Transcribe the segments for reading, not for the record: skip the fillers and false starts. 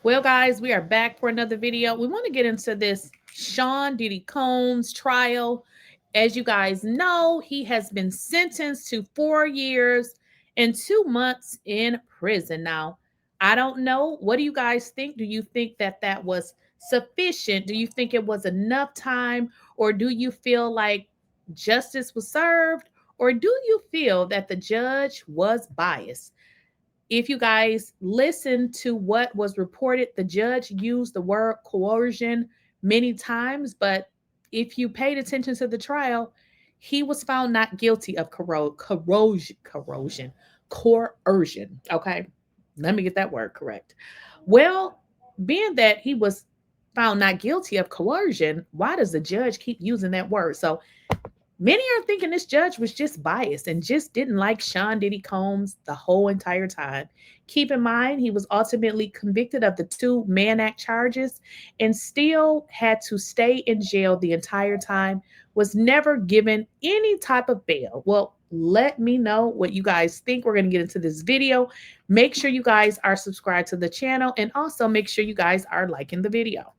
Well, guys, we are back for another video. We want to get into this Sean Diddy Combs trial. As you guys know, he has been sentenced to 4 years and 2 months in prison. Now, I don't know. What do you guys think? Do you think that that was sufficient? Do you think it was enough time? Or do you feel like justice was served? Or do you feel that the judge was biased? If you guys listen to what was reported, the judge used the word coercion many times, but if you paid attention to the trial, he was found not guilty of coercion. Okay, let me get that word correct. Well, being that he was found not guilty of coercion, why does the judge keep using that word? So many are thinking this judge was just biased and just didn't like Sean Diddy Combs the whole entire time. Keep in mind, he was ultimately convicted of the 2 Mann Act charges and still had to stay in jail the entire time, was never given any type of bail. Well, let me know what you guys think. We're going to get into this video. Make sure you guys are subscribed to the channel and also make sure you guys are liking the video.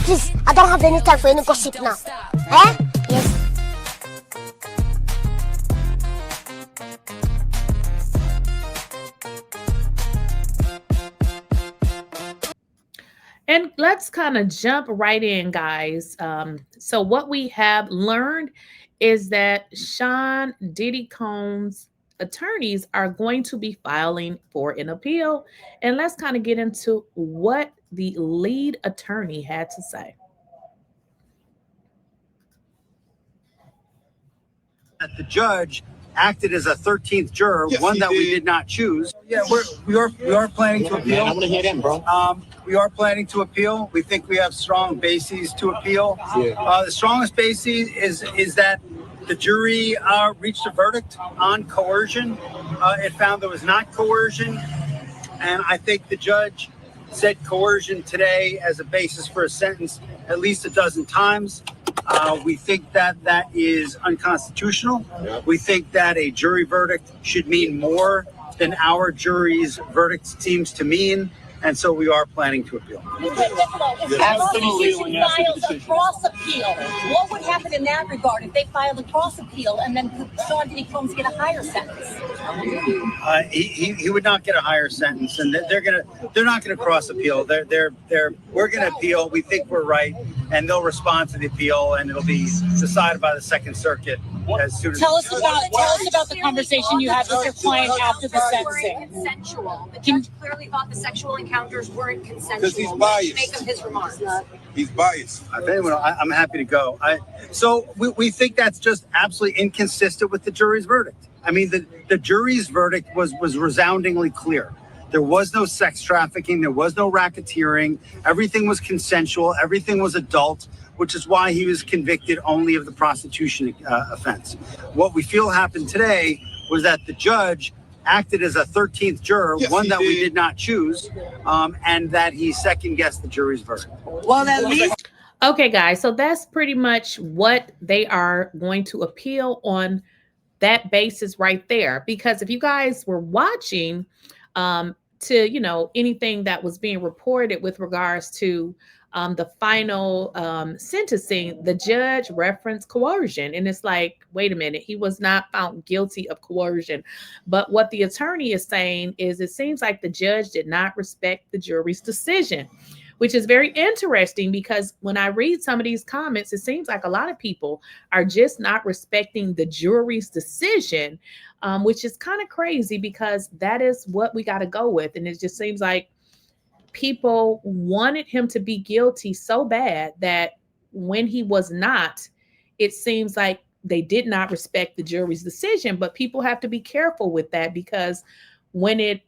Please, I don't have any time for any gossip now. Eh? Yes. And let's kind of jump right in, guys. So what we have learned is that Sean Diddy Combs' attorneys are going to be filing for an appeal. And let's kind of get into what the lead attorney had to say. That the judge acted as a 13th juror, yes, one that we did not choose. Yeah, we are planning to appeal. I want to hear them, bro. We are planning to appeal. We think we have strong bases to appeal. Yeah. The strongest basis is that the jury reached a verdict on coercion. It found there was not coercion, and I think the judge said coercion today as a basis for a sentence at least a dozen times. We think that that is unconstitutional. Yeah. We think that a jury verdict should mean more than our jury's verdict seems to mean. And so we are planning to appeal. Absolutely. Filed a cross appeal. What would happen in that regard if they filed a cross appeal and then Sean Diddy Combs get a higher sentence? He would not get a higher sentence, and they're not gonna cross appeal. We're gonna appeal. We think we're right, and they'll respond to the appeal, and it'll be decided by the Second Circuit as soon as. Tell us about the conversation you had with your client after the sentencing. Consensual. The judge clearly thought the sexual encounters weren't consensual. Because he's biased. Make of his remarks. He's biased. I'm happy to go. So we think that's just absolutely inconsistent with the jury's verdict. I mean, the jury's verdict was resoundingly clear. There was no sex trafficking. There was no racketeering. Everything was consensual. Everything was adult, which is why he was convicted only of the prostitution offense. What we feel happened today was that the judge acted as a 13th juror, yes, one that we did not choose, and that he second-guessed the jury's verdict. Well, at least. Okay, guys, so that's pretty much what they are going to appeal on, that basis right there. Because if you guys were watching to, anything that was being reported with regards to the final sentencing, the judge referenced coercion. And it's like, wait a minute, he was not found guilty of coercion. But what the attorney is saying is it seems like the judge did not respect the jury's decision, which is very interesting because when I read some of these comments, it seems like a lot of people are just not respecting the jury's decision, which is kind of crazy because that is what we got to go with. And it just seems like people wanted him to be guilty so bad that when he was not, it seems like they did not respect the jury's decision. But people have to be careful with that because when it's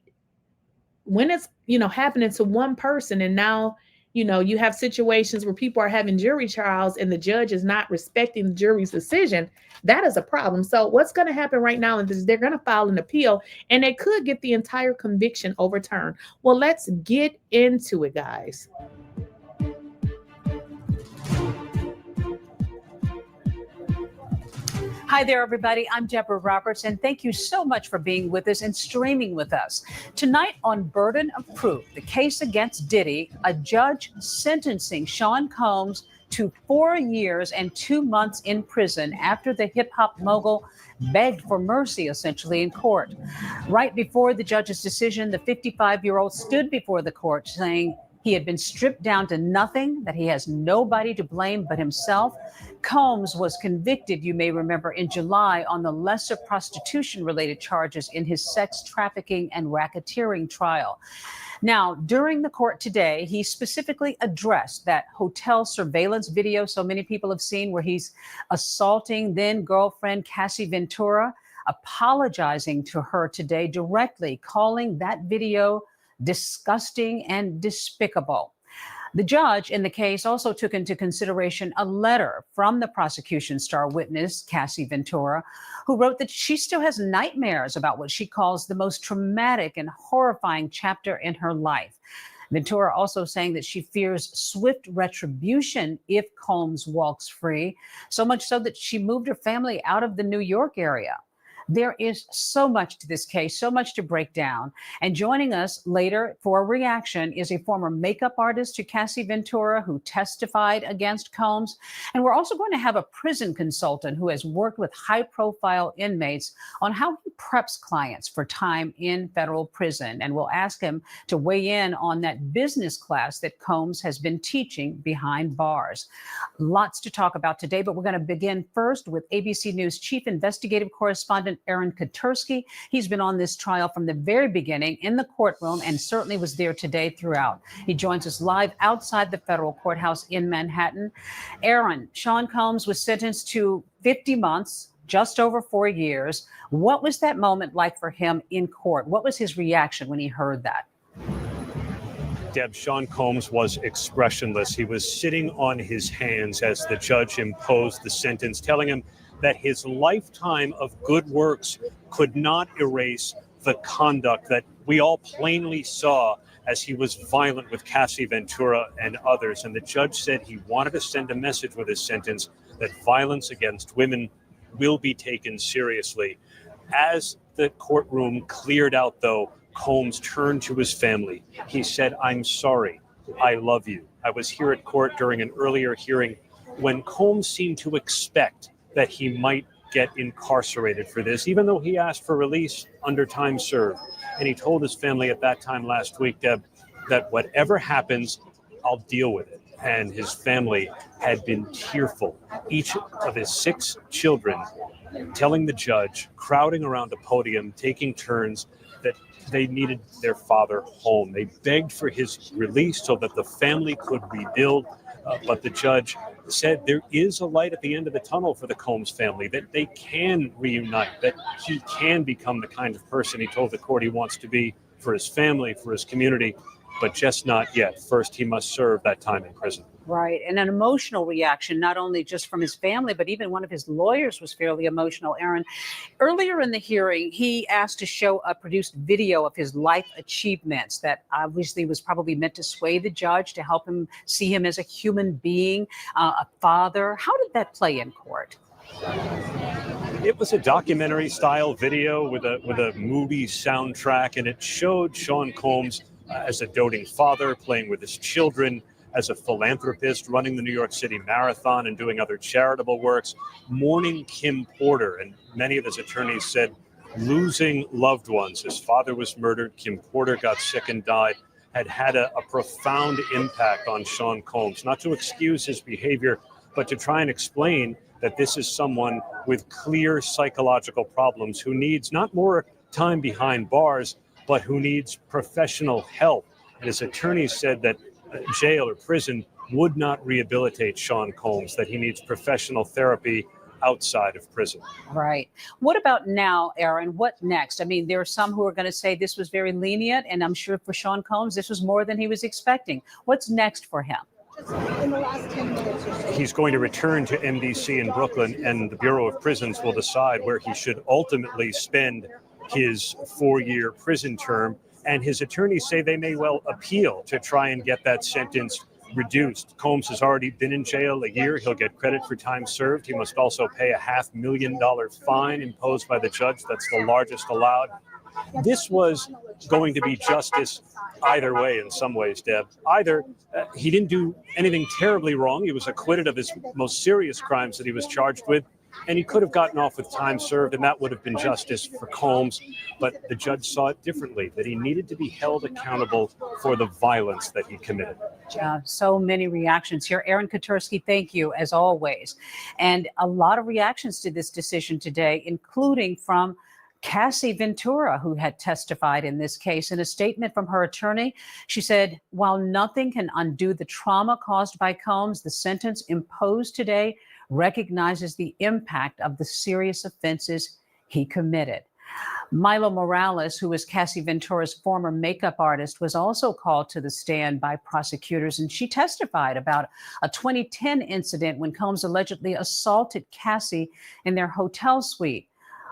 happening to one person and now You have situations where people are having jury trials and the judge is not respecting the jury's decision. That is a problem. So what's going to happen right now is they're going to file an appeal and they could get the entire conviction overturned. Well, let's get into it, guys. Hi there, everybody. I'm Deborah Roberts, and thank you so much for being with us and streaming with us. Tonight on Burden of Proof, the case against Diddy, a judge sentencing Seancombs to 4 years and 2 months in prison after the hip-hop mogul begged for mercy, essentially, in court. Right before the judge's decision, the 55-year-old stood before the court saying he had been stripped down to nothing, that he has nobody to blame but himself. Combs was convicted, you may remember, in July on the lesser prostitution-related charges in his sex trafficking and racketeering trial. Now, during the court today, he specifically addressed that hotel surveillance video so many people have seen where he's assaulting then-girlfriend cassieventura, apologizing to her today directly, calling that video disgusting and despicable. The judge in the case also took into consideration a letter from the prosecution's star witness, cassieventura, who wrote that she still has nightmares about what she calls the most traumatic and horrifying chapter in her life. Ventura also saying that she fears swift retribution if Combs walks free, so much so that she moved her family out of the New York area. There is so much to this case, so much to break down. And joining us later for a reaction is a former makeup artist to cassieventura who testified against Combs. And we're also going to have a prison consultant who has worked with high-profile inmates on how he preps clients for time in federal prison. And we'll ask him to weigh in on that business class that Combs has been teaching behind bars. Lots to talk about today, but we're going to begin first with ABC News chief investigative correspondent 𝐼𝐸𝐻𝐿. He's been on this trial from the very beginning in the courtroom and certainly was there today throughout. He joins us live outside the federal courthouse in Manhattan. Aaron, Seancombs was sentenced to 50 months, just over 4 years. What was that moment like for him in court? What was his reaction when he heard that? Deb, Seancombs was expressionless. He was sitting on his hands as the judge imposed the sentence, telling him that his lifetime of good works could not erase the conduct that we all plainly saw as he was violent with cassieventura and others. And the judge said he wanted to send a message with his sentence that violence against women will be taken seriously. As the courtroom cleared out, though, Combs turned to his family. He said, "I'm sorry. I love you." I was here at court during an earlier hearing when Combs seemed to expect that he might get incarcerated for this, even though he asked for release under time served. And he told his family at that time last week, Deb, that whatever happens, I'll deal with it. And his family had been tearful. Each of his 6 children telling the judge, crowding around the podium, taking turns, that they needed their father home. They begged for his release so that the family could rebuild. But the judge said there is a light at the end of the tunnel for the Combs family, that they can reunite, that he can become the kind of person he told the court he wants to be for his family, for his community, but just not yet. First, he must serve that time in prison. Right. And an emotional reaction, not only just from his family, but even one of his lawyers was fairly emotional, Aaron. Earlier in the hearing, he asked to show a produced video of his life achievements that obviously was probably meant to sway the judge, to help him see him as a human being, a father. How did that play in court? It was a documentary style video with a movie soundtrack, and it showed Seancombs as a doting father playing with his children, as a philanthropist running the New York City Marathon and doing other charitable works, mourning Kim Porter. And many of his attorneys said losing loved ones. His father was murdered. Kim Porter got sick and died. Had a profound impact on Seancombs, not to excuse his behavior, but to try and explain that this is someone with clear psychological problems who needs not more time behind bars, but who needs professional help. And his attorneys said that jail or prison would not rehabilitate Seancombs, that he needs professional therapy outside of prison. Right. What about now, Aaron? What next? I mean, there are some who are going to say this was very lenient, and I'm sure for Sean Combs, this was more than he was expecting. What's next for him? In the last 10 minutes or so. He's going to return to MDC in Brooklyn, and the Bureau of Prisons will decide where he should ultimately spend his 4-year prison term. And his attorneys say they may well appeal to try and get that sentence reduced. Combs has already been in jail a year. He'll get credit for time served. He must also pay a $500,000 fine imposed by the judge. That's the largest allowed. This was going to be justice either way in some ways, Deb. Either he didn't do anything terribly wrong. He was acquitted of his most serious crimes that he was charged with, and he could have gotten off with time served, and that would have been justice for Combs. But the judge saw it differently, that he needed to be held accountable for the violence that he committed. Yeah, so many reactions here. Aaron Katersky, thank you as always. And a lot of reactions to this decision today, including from 𝐃𝐨𝐵𝐿ventura, who had testified in this case. In a statement from her attorney, she said, while nothing can undo the trauma caused by Combs, the sentence imposed today recognizes the impact of the serious offenses he committed. Milo Morales, who was 𝐃𝐨𝐵𝐿ventura's former makeup artist, was also called to the stand by prosecutors, and she testified about a 2010 incident when Combs allegedly assaulted Cassie in their hotel suite.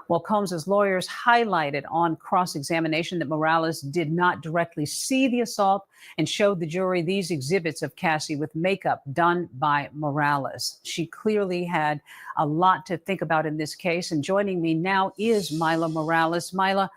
Well, Combs's lawyers highlighted on cross-examination that Morales did not directly see the assault and showed the jury these exhibits of Cassie with makeup done by Morales. She clearly had a lot to think about in this case. And joining me now is Mila Morales. Mila,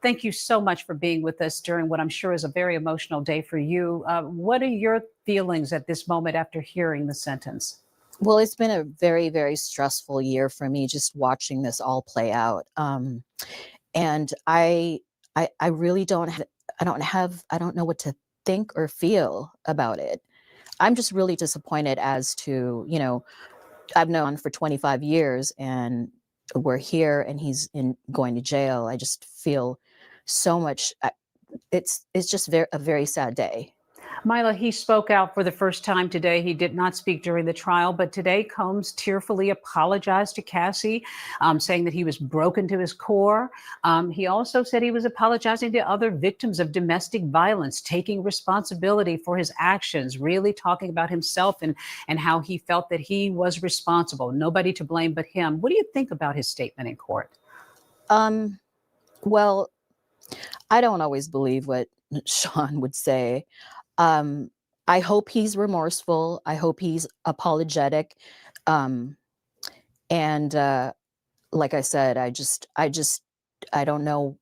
thank you so much for being with us during what I'm sure is a very emotional day for you. What are your feelings at this moment after hearing the sentence? Well, it's been a very, very stressful year for me just watching this all play out. And I really don't know what to think or feel about it. I'm just really disappointed as to, I've known for 25 years and we're here and he's going to jail. I just feel so much. It's just a very sad day. Mila, he spoke out for the first time today. He did not speak during the trial, but today Combs tearfully apologized to Cassie, saying that he was broken to his core. He also said he was apologizing to other victims of domestic violence, taking responsibility for his actions, really talking about himself and how he felt that he was responsible, nobody to blame but him. What do you think about his statement in court? Well, I don't always believe what Sean would say. I hope he's remorseful. I hope he's apologetic. And like I said, I don't know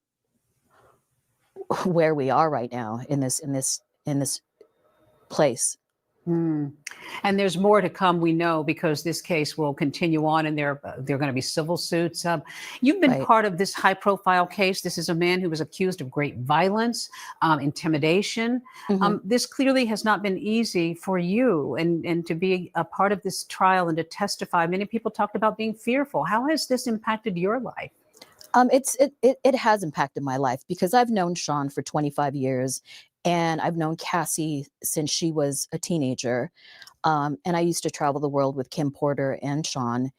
where we are right now in this place. And there's more to come, we know, because this case will continue on and there are going to be civil suits. You've been part of this high profile case. This is a man who was accused of great violence, intimidation. This clearly has not been easy for you and to be a part of this trial and to testify. Many people talked about being fearful. How has this impacted your life? It has impacted my life because I've known Sean for 25 years. And I've known Cassie since she was a teenager. And I used to travel the world with Kim Porter and Sean.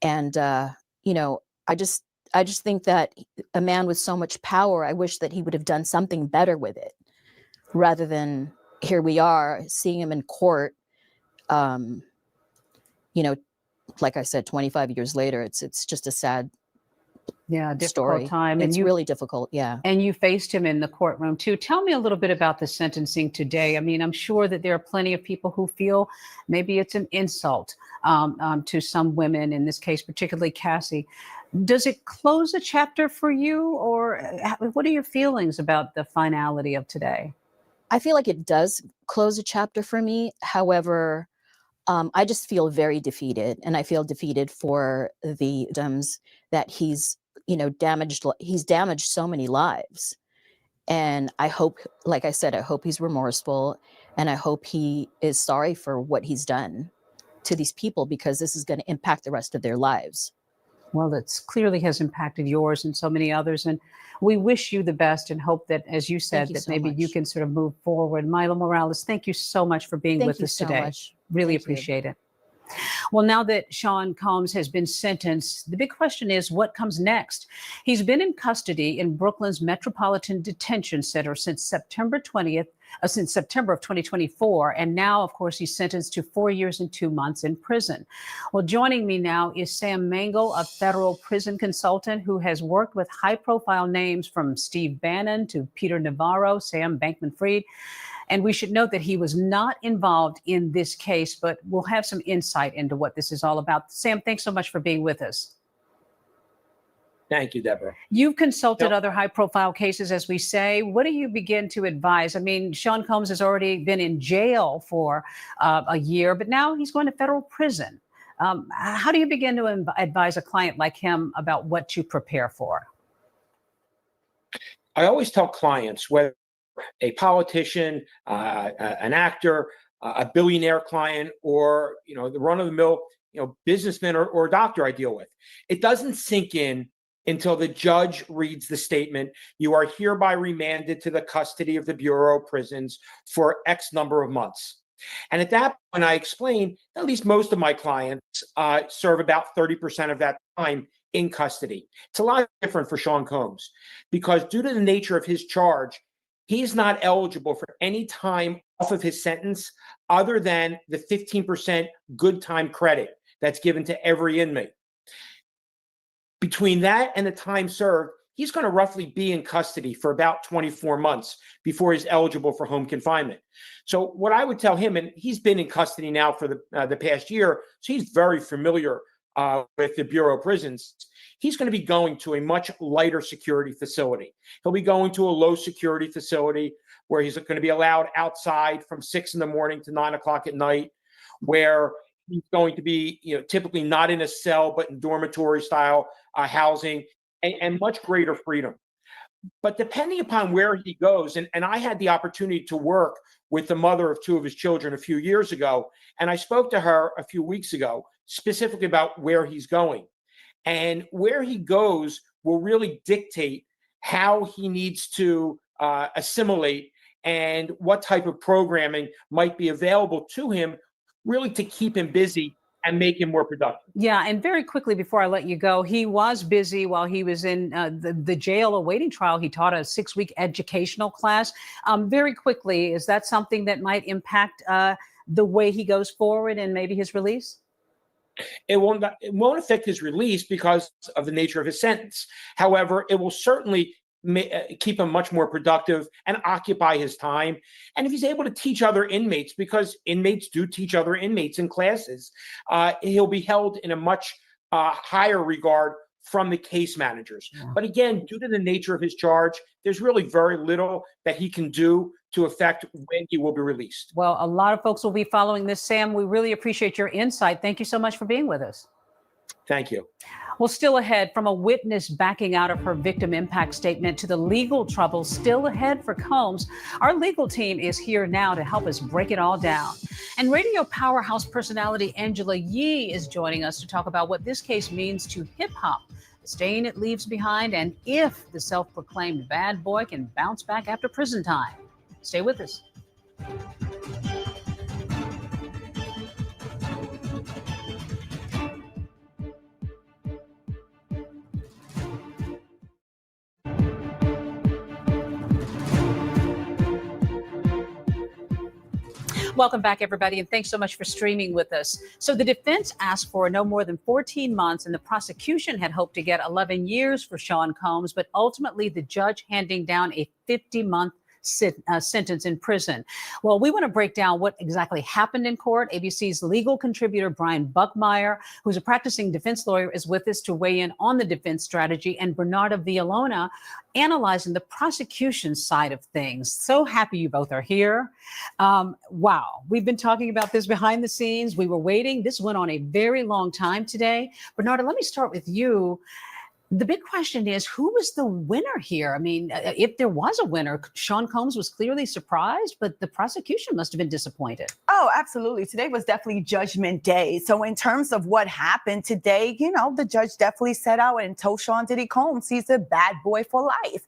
And, I just think that a man with so much power, I wish that he would have done something better with it rather than here we are seeing him in court. Like I said, 25 years later, it's just a sad difficult story. Time. It's really difficult. Yeah. And you faced him in the courtroom too. Tell me a little bit about the sentencing today. I mean, I'm sure that there are plenty of people who feel maybe it's an insult to some women, in this case, particularly Cassie. Does it close a chapter for you, or what are your feelings about the finality of today? I feel like it does close a chapter for me. However, I just feel very defeated, and I feel defeated for the victims that he's damaged. He's damaged so many lives, and I hope, like I said, I hope he's remorseful, and I hope he is sorry for what he's done to these people, because this is going to impact the rest of their lives. Well, it clearly has impacted yours and so many others. And we wish you the best and hope that, as you said, that maybe you can sort of move forward. Milo Morales, thank you so much for being with us today. Really appreciate it. Well, now that Sean Combs has been sentenced, the big question is what comes next? He's been in custody in Brooklyn's Metropolitan Detention Center since September of 2024. And now, of course, he's sentenced to 4 years and 2 months in prison. Well, joining me now is Sam Mangle, a federal prison consultant who has worked with high-profile names from Steve Bannon to Peter Navarro, Sam Bankman-Fried. And we should note that he was not involved in this case, but we'll have some insight into what this is all about. Sam, thanks so much for being with us. Thank you, Deborah. You've consulted other high-profile cases, as we say. What do you begin to advise? I mean, Sean Combs has already been in jail for a year, but now he's going to federal prison. How do you begin to advise a client like him about what to prepare for? I always tell clients, whether a politician, an actor, a billionaire client, or the run-of-the-mill businessman or doctor I deal with, it doesn't sink in until the judge reads the statement, "You are hereby remanded to the custody of the Bureau of Prisons for X number of months." And at that point, I explain at least most of my clients serve about 30% of that time in custody. It's a lot different for Sean Combs because due to the nature of his charge, he's not eligible for any time off of his sentence other than the 15% good time credit that's given to every inmate. Between that and the time served, he's going to roughly be in custody for about 24 months before he's eligible for home confinement. So what I would tell him, and he's been in custody now for the past year, so he's very familiar with the Bureau of Prisons, he's going to be going to a much lighter security facility. He'll be going to a low security facility where he's going to be allowed outside from 6 in the morning to 9 o'clock at night, where he's going to be, typically not in a cell, but in dormitory style housing and much greater freedom. But depending upon where he goes, and I had the opportunity to work with the mother of 2 of his children a few years ago, and I spoke to her a few weeks ago specifically about where he's going. And where he goes will really dictate how he needs to assimilate and what type of programming might be available to him, really to keep him busy and make him more productive. Yeah, and very quickly before I let you go, he was busy while he was in the jail awaiting trial. He taught a 6-week educational class. Very quickly, is that something that might impact the way he goes forward and maybe his release? It won't affect his release because of the nature of his sentence. However, it will certainly keep him much more productive and occupy his time. And if he's able to teach other inmates, because inmates do teach other inmates in classes, he'll be held in a much higher regard from the case managers. Yeah. But again, due to the nature of his charge, there's really very little that he can do to affect when he will be released. Well, a lot of folks will be following this, Sam. We really appreciate your insight. Thank you so much for being with us. Thank you. Well, still ahead, from a witness backing out of her victim impact statement to the legal troubles still ahead for Combs, our legal team is here now to help us break it all down. And radio powerhouse personality Angela Yee is joining us to talk about what this case means to hip hop, the stain it leaves behind, and if the self-proclaimed bad boy can bounce back after prison time. Stay with us. Welcome back, everybody, and thanks so much for streaming with us. So the defense asked for no more than 14 months, and the prosecution had hoped to get 11 years for Sean Combs, but ultimately the judge handing down a 50-month sentence in prison. Well, we want to break down what exactly happened in court. ABC's legal contributor, Brian Buckmeyer, who's a practicing defense lawyer, is with us to weigh in on the defense strategy, and Bernardo Villalona analyzing the prosecution side of things. So happy you both are here. Wow, we've been talking about this behind the scenes. We were waiting. This went on a very long time today. Bernardo, let me start with you. The big question is, who was the winner here? I mean, if there was a winner, Sean Combs was clearly surprised, but the prosecution must have been disappointed. Oh, absolutely. Today was definitely Judgment Day. So in terms of what happened today, you know, the judge definitely set out and told Sean Diddy Combs he's a bad boy for life.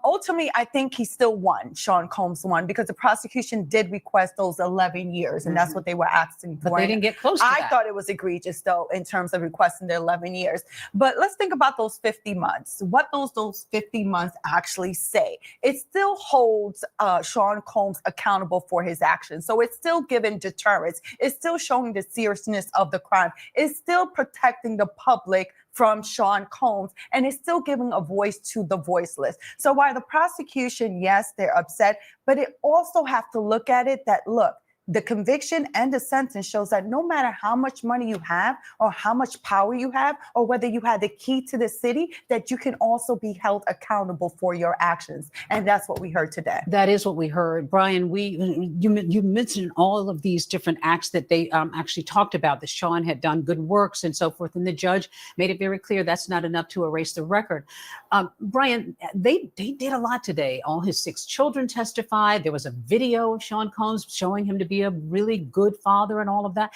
Ultimately, I think he still won. Sean Combs won because the prosecution did request those 11 years, and that's what they were asking for. But they didn't get close to I that. thought it was egregious, though, in terms of requesting the 11 years. But let's think about those 50 months. What those 50 months actually say. It still holds Sean Combs accountable for his actions. So it's still giving deterrence. It's still showing the seriousness of the crime. It's still protecting the public from Sean Combs, and it's still giving a voice to the voiceless. So while the prosecution, yes, they're upset, but it also have to look at it that, look, the conviction and the sentence shows that no matter how much money you have or how much power you have or whether you had the key to the city, that you can also be held accountable for your actions. And that's what we heard today. That is what we heard. Brian, you mentioned all of these different acts that they actually talked about, that Sean had done good works and so forth. And the judge made it very clear that's not enough to erase the record. Brian, they did a lot today. All his 6 children testified. There was a video of Sean Combs showing him to be a really good father and all of that.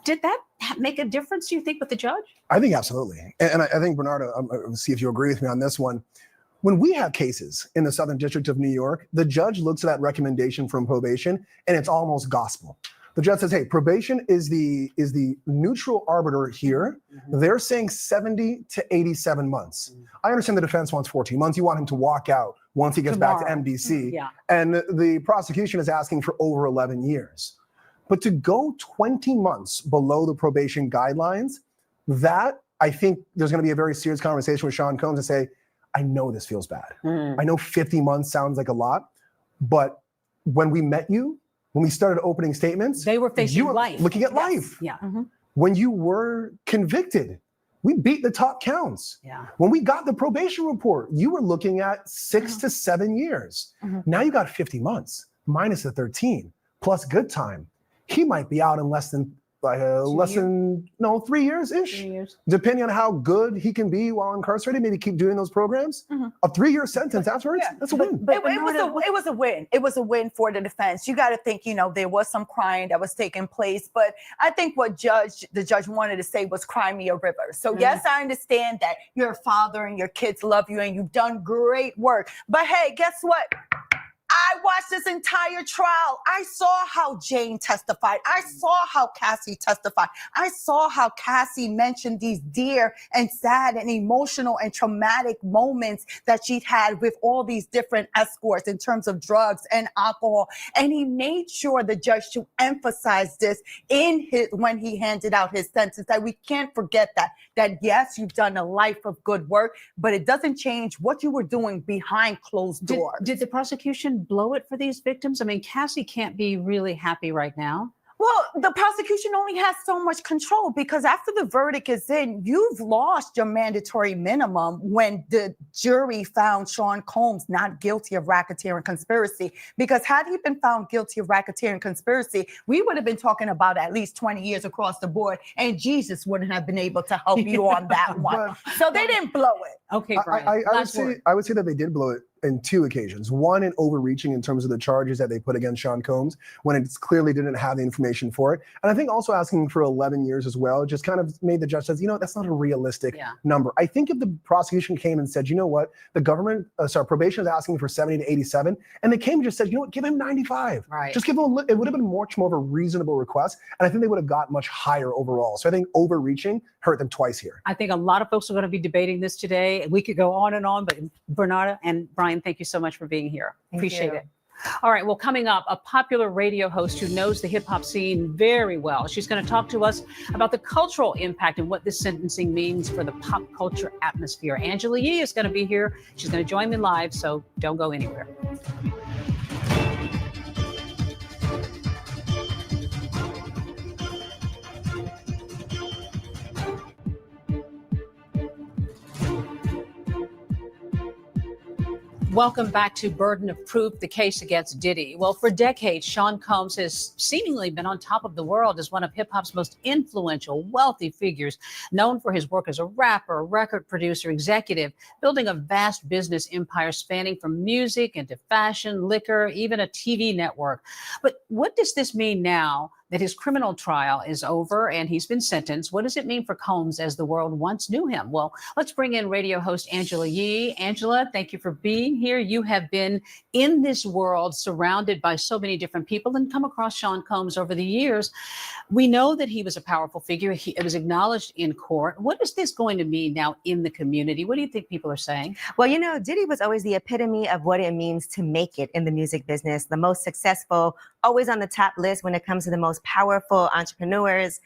Did that make a difference, do you think, with the judge? I think absolutely. And I think, Bernardo, see if you agree with me on this one. When we have cases in the Southern District of New York, the judge looks at that recommendation from probation and it's almost gospel. The judge says, hey, probation is the neutral arbiter here. They're saying 70 to 87 months. I understand the defense wants 14 months. You want him to walk out once he gets back to MDC. And the prosecution is asking for over 11 years. But to go 20 months below the probation guidelines, that, I think there's going to be a very serious conversation with Sean Combs and say, I know this feels bad. I know 50 months sounds like a lot, but when we met you, when we started opening statements, they were facing life, looking at life. When you were convicted, we beat the top counts. When we got the probation report, you were looking at 6 to 7 years. Now you got 50 months minus the 13 plus good time. He might be out in less than 3 years-ish, depending on how good he can be while incarcerated. Maybe keep doing those programs. A 3-year sentence afterwards, that's a win. But it was a win. It was a win for the defense. You got to think, you know, there was some crying that was taking place, but I think what the judge wanted to say was cry me a river. So yes, I understand that you're a father and your kids love you and you've done great work. But hey, guess what? I watched this entire trial. I saw how Jane testified. I saw how Cassie testified. I saw how Cassie mentioned these dear and sad and emotional and traumatic moments that she'd had with all these different escorts in terms of drugs and alcohol. And he made sure, the judge, to emphasize this when he handed out his sentence, that we can't forget that yes, you've done a life of good work, but it doesn't change what you were doing behind closed doors. Did the prosecution blow it for these victims? I mean, Cassie can't be really happy right now. Well, the prosecution only has so much control, because after the verdict is in, you've lost your mandatory minimum when the jury found Sean Combs not guilty of racketeering conspiracy. Because had he been found guilty of racketeering conspiracy, we would have been talking about at least 20 years across the board, and Jesus wouldn't have been able to help you on that one. So they didn't blow it. Okay, Brian. I would say that they did blow it in 2 occasions. One, in overreaching in terms of the charges that they put against Sean Combs when it clearly didn't have the information for it. And I think also asking for 11 years as well just kind of made the judge says, you know, that's not a realistic number. I think if the prosecution came and said, you know what, the government, probation is asking for 70 to 87, and they came and just said, you know what, give him 95. Right. Just give him it would have been much more of a reasonable request, and I think they would have got much higher overall. So I think overreaching hurt them twice here. I think a lot of folks are going to be debating this today. We could go on, but Bernardo and Brian, thank you so much for being here. Appreciate it. All right, well, coming up, a popular radio host who knows the hip hop scene very well. She's going to talk to us about the cultural impact and what this sentencing means for the pop culture atmosphere. Angela Yee is going to be here. She's going to join me live, so don't go anywhere. Welcome back to Burden of Proof, the case against Diddy. Well, for decades, Sean Combs has seemingly been on top of the world as one of hip-hop's most influential, wealthy figures, known for his work as a rapper, record producer, executive, building a vast business empire spanning from music into fashion, liquor, even a TV network. But what does this mean now that his criminal trial is over and he's been sentenced? What does it mean for Combs as the world once knew him? Well, let's bring in radio host Angela Yee. Angela, thank you for being here. You have been in this world surrounded by so many different people and come across Sean Combs over the years. We know that he was a powerful figure. It was acknowledged in court. What is this going to mean now in the community? What do you think people are saying? Well, you know, Diddy was always the epitome of what it means to make it in the music business, the most successful, always on the top list when it comes to the most powerful entrepreneurs.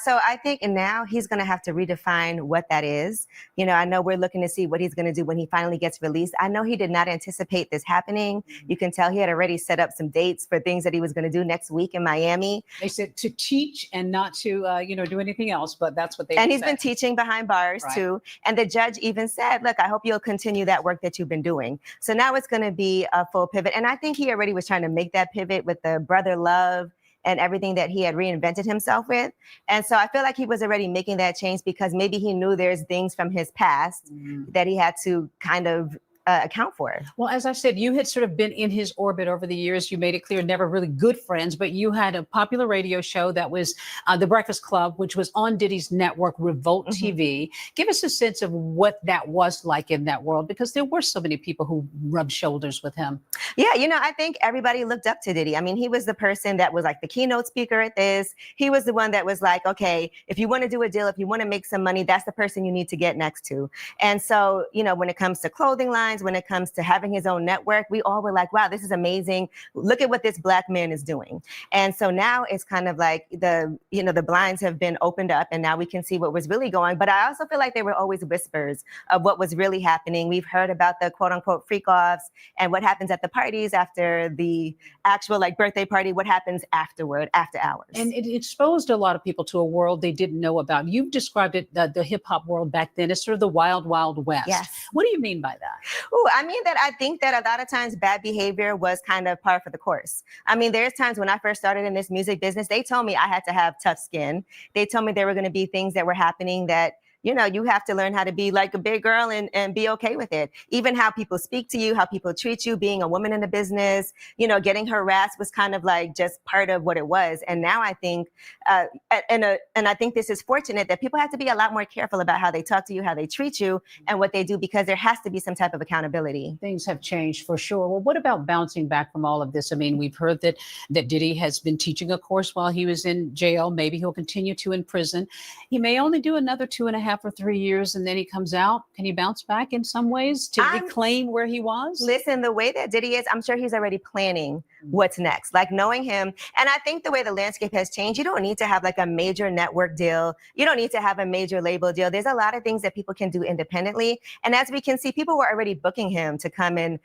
So I think now he's going to have to redefine what that is. You know, I know we're looking to see what he's going to do when he finally gets released. I know he did not anticipate this happening. You can tell he had already set up some dates for things that he was going to do next week in Miami. They said to teach and not to, do anything else, but that's what they And he's been teaching behind bars too. And the judge even said, look, I hope you'll continue that work that you've been doing. So now it's going to be a full pivot. And I think he already was trying to make that pivot with the brother love and everything that he had reinvented himself with. And so I feel like he was already making that change because maybe he knew there's things from his past that he had to kind of account for. Well, as I said, you had sort of been in his orbit over the years. You made it clear, never really good friends, but you had a popular radio show that was The Breakfast Club, which was on Diddy's network, Revolt TV. Give us a sense of what that was like in that world, because there were so many people who rubbed shoulders with him. Yeah, you know, I think everybody looked up to Diddy. I mean, he was the person that was like the keynote speaker at this. He was the one that was like, okay, if you want to do a deal, if you want to make some money, that's the person you need to get next to. And so, you know, when it comes to clothing lines, when it comes to having his own network, we all were like, wow, this is amazing. Look at what this Black man is doing. And so now it's kind of like the blinds have been opened up and now we can see what was really going. But I also feel like there were always whispers of what was really happening. We've heard about the quote unquote freak offs and what happens at the parties after the actual like birthday party, what happens afterward, after hours. And it exposed a lot of people to a world they didn't know about. You've described it, the hip hop world back then, as sort of the wild, wild west. Yes. What do you mean by that? Oh, I think that a lot of times bad behavior was kind of par for the course. I mean, there's times when I first started in this music business, they told me I had to have tough skin. They told me there were going to be things that were happening that, you know, you have to learn how to be like a big girl and be okay with it. Even how people speak to you, how people treat you, being a woman in the business, you know, getting harassed was kind of like just part of what it was. And now I think, and I think this is fortunate that people have to be a lot more careful about how they talk to you, how they treat you, and what they do, because there has to be some type of accountability. Things have changed for sure. Well, what about bouncing back from all of this? I mean, we've heard that Diddy has been teaching a course while he was in jail. Maybe he'll continue to in prison. He may only do another 2.5 or 3 years and then he comes out. Can he bounce back in some ways to reclaim where he was? Listen, the way that Diddy is, I'm sure he's already planning what's next, like knowing him. And I think the way the landscape has changed, you don't need to have like a major network deal. You don't need to have a major label deal. There's a lot of things that people can do independently. And as we can see, people were already booking him to come and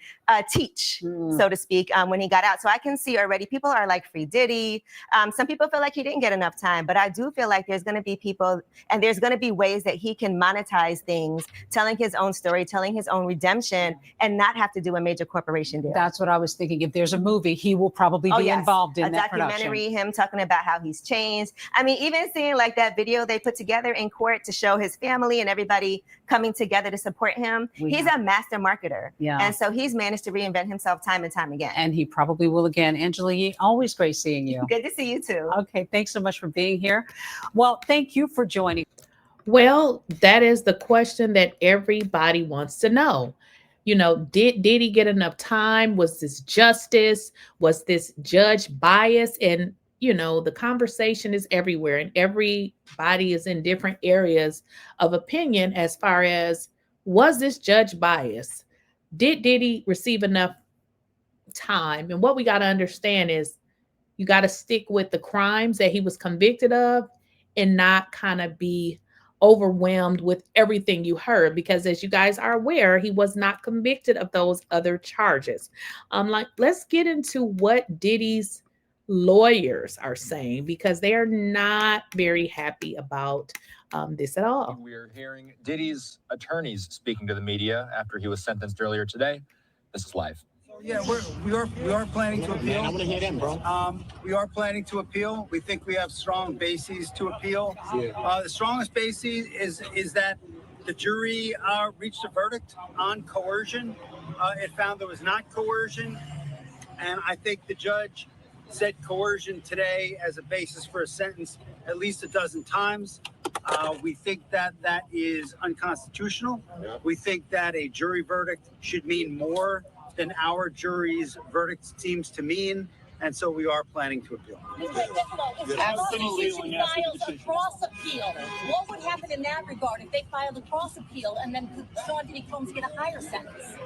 teach, so to speak, when he got out. So I can see already people are like free Diddy. Some people feel like he didn't get enough time, but I do feel like there's going to be people and there's going to be ways that he can monetize things, telling his own story, telling his own redemption, and not have to do a major corporation deal. That's what I was thinking. If there's a movie, he will probably be involved in that production. A documentary, him talking about how he's changed. I mean, even seeing like that video they put together in court to show his family and everybody coming together to support him. He's a master marketer. Yeah. And so he's managed to reinvent himself time and time again. And he probably will again. Angela Yee, always great seeing you. Good to see you too. Okay, thanks so much for being here. Well, thank you for joining. Well, that is the question that everybody wants to know. You know, did he get enough time? Was this justice? Was this judge bias? And, you know, the conversation is everywhere and everybody is in different areas of opinion as far as, was this judge bias? Did Diddy receive enough time? And what we got to understand is you got to stick with the crimes that he was convicted of and not kind of be overwhelmed with everything you heard, because as you guys are aware, he was not convicted of those other charges. Let's get into what Diddy's lawyers are saying, because they are not very happy about this at all. We're hearing Diddy's attorneys speaking to the media after he was sentenced earlier today. This is live. Yeah, we are planning to appeal. Man, I want to hear them, bro. We are planning to appeal. We think we have strong bases to appeal. The strongest basis is that the jury reached a verdict on coercion. It found there was not coercion, and I think the judge said coercion today as a basis for a sentence at least a dozen times. We think that that is unconstitutional. We think that a jury verdict should mean more than our jury's verdict seems to mean, and so we are planning to appeal. Absolutely. Files a cross appeal. What would happen in that regard if they filed a cross appeal and then could 𝐤𝐮𝐬𝐜𝐫𝐿 get a higher sentence?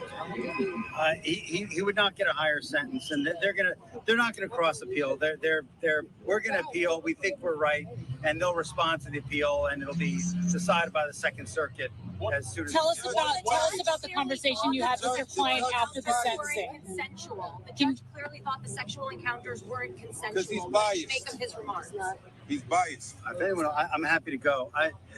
He would not get a higher sentence, and they're not gonna cross appeal. We're gonna appeal. We think we're right, and they'll respond to the appeal, and it'll be decided by the Second Circuit as soon as. Tell us about the conversation you had with your client after the sentencing. Consensual. The judge clearly thought the sexual encounters weren't consensual. Because he's biased. Make of his remarks. He's biased. If anyone, I'm happy to go.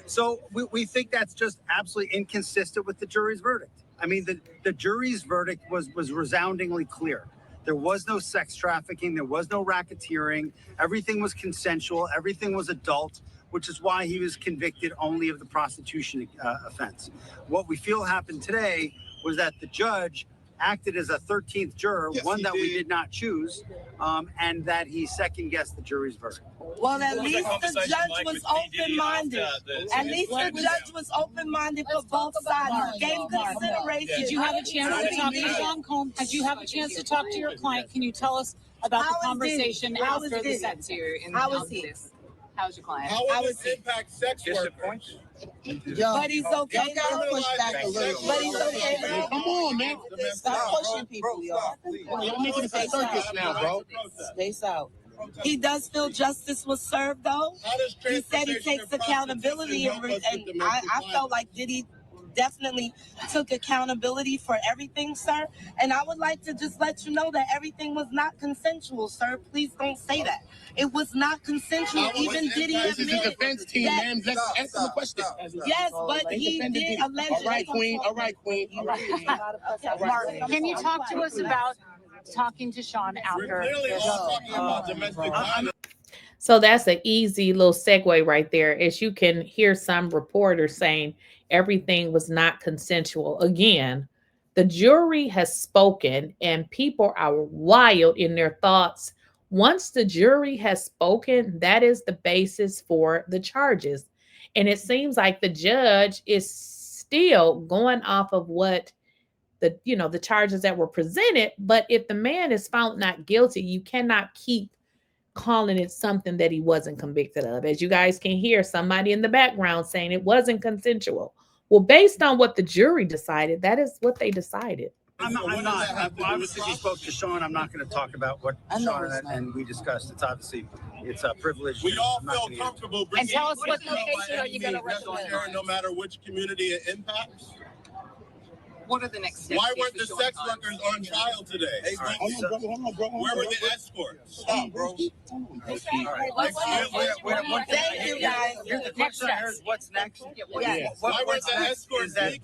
So we think that's just absolutely inconsistent with the jury's verdict. I mean, the jury's verdict was resoundingly clear. There was no sex trafficking. There was no racketeering. Everything was consensual. Everything was adult, which is why he was convicted only of the prostitution offense. What we feel happened today was that the judge acted as a 13th juror, one that we did not choose, and that he second-guessed the jury's verdict. Well, at least the judge was open-minded. At least the judge was open-minded for both sides. He gave consideration. Did you have a chance to talk to Seancombs? Did you have a chance to talk to your client? Can you tell us about the conversation after the sentence? How was he? How's your client? How would this impact sex workers? But he's okay to push back a little. But he's okay to Come on, man. stop pushing people, y'all. Y'all making it a circus now, bro. Space out. He does feel justice was served, though. He said he takes accountability, and I felt like Diddy definitely took accountability for everything, sir. And I would like to just let you know that everything was not consensual, sir. Please don't say that. It was not consensual. Even Diddy This is a defense team, man. Let's answer the question. Yes, but he did allegedly. All right, Queen. All right, Queen. All right, Queen. Mark, can you talk to us about talking to Sean after this? So that's an easy little segue right there, as you can hear some reporters saying everything was not consensual. Again, the jury has spoken and people are wild in their thoughts. Once the jury has spoken, that is the basis for the charges. And it seems like the judge is still going off of what the charges that were presented. But if the man is found not guilty, you cannot keep calling it something that he wasn't convicted of. As you guys can hear somebody in the background saying it wasn't consensual. Well, based on what the jury decided, that is what they decided. I'm not. Obviously, he spoke to Sean. I'm not going to talk about what Sean and we discussed. It's a privilege. We all feel comfortable bringing. And tell us what location are you going to recommend? No matter which community it impacts. What are the next steps? Why weren't the sex workers on trial today? Hey, Hold on, bro. where were the escorts? Stop, bro. Thank you, guys. Here's the question. Here's what's next. Yes. Why weren't the escorts that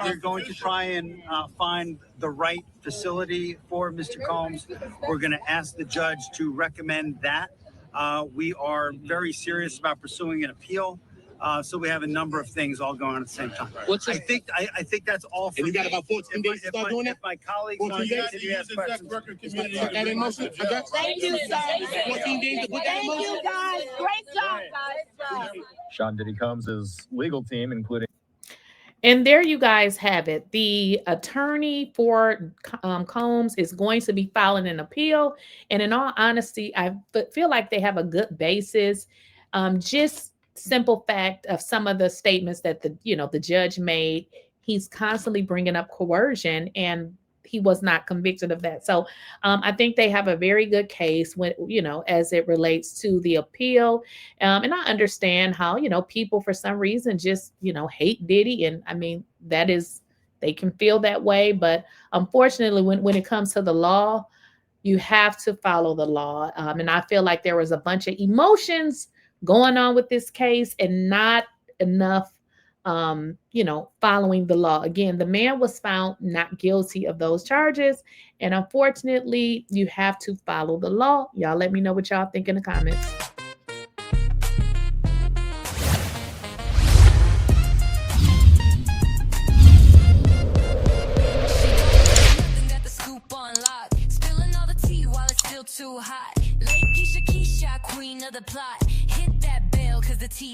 we're going to try and find the right facility for Mr. Combs. We're going to ask the judge to recommend that. We are very serious about pursuing an appeal. So we have a number of things all going on at the same time. I think that's all for And you got about 14 days to start doing it? If my colleagues Well, want you to guys continue to ask questions. Put that in motion. Thank you, sir. 14 days to put that in Thank motion. you, guys. Great job, guys. Sean Diddy Combs' legal team, including. And there you guys have it. The attorney for Combs is going to be filing an appeal. And in all honesty, I feel like they have a good basis. Just simple fact of some of the statements that the judge made. He's constantly bringing up coercion, and he was not convicted of that. So I think they have a very good case when, as it relates to the appeal. And I understand how, people for some reason just, hate Diddy. And I mean, they can feel that way. But unfortunately, when it comes to the law, you have to follow the law. And I feel like there was a bunch of emotions going on with this case and not enough following the law. Again, the man was found not guilty of those charges. And unfortunately, you have to follow the law. Y'all let me know what y'all think in the comments. Too hot. Lakeysha Keysha, queen of the plot. Hit that bell, cause the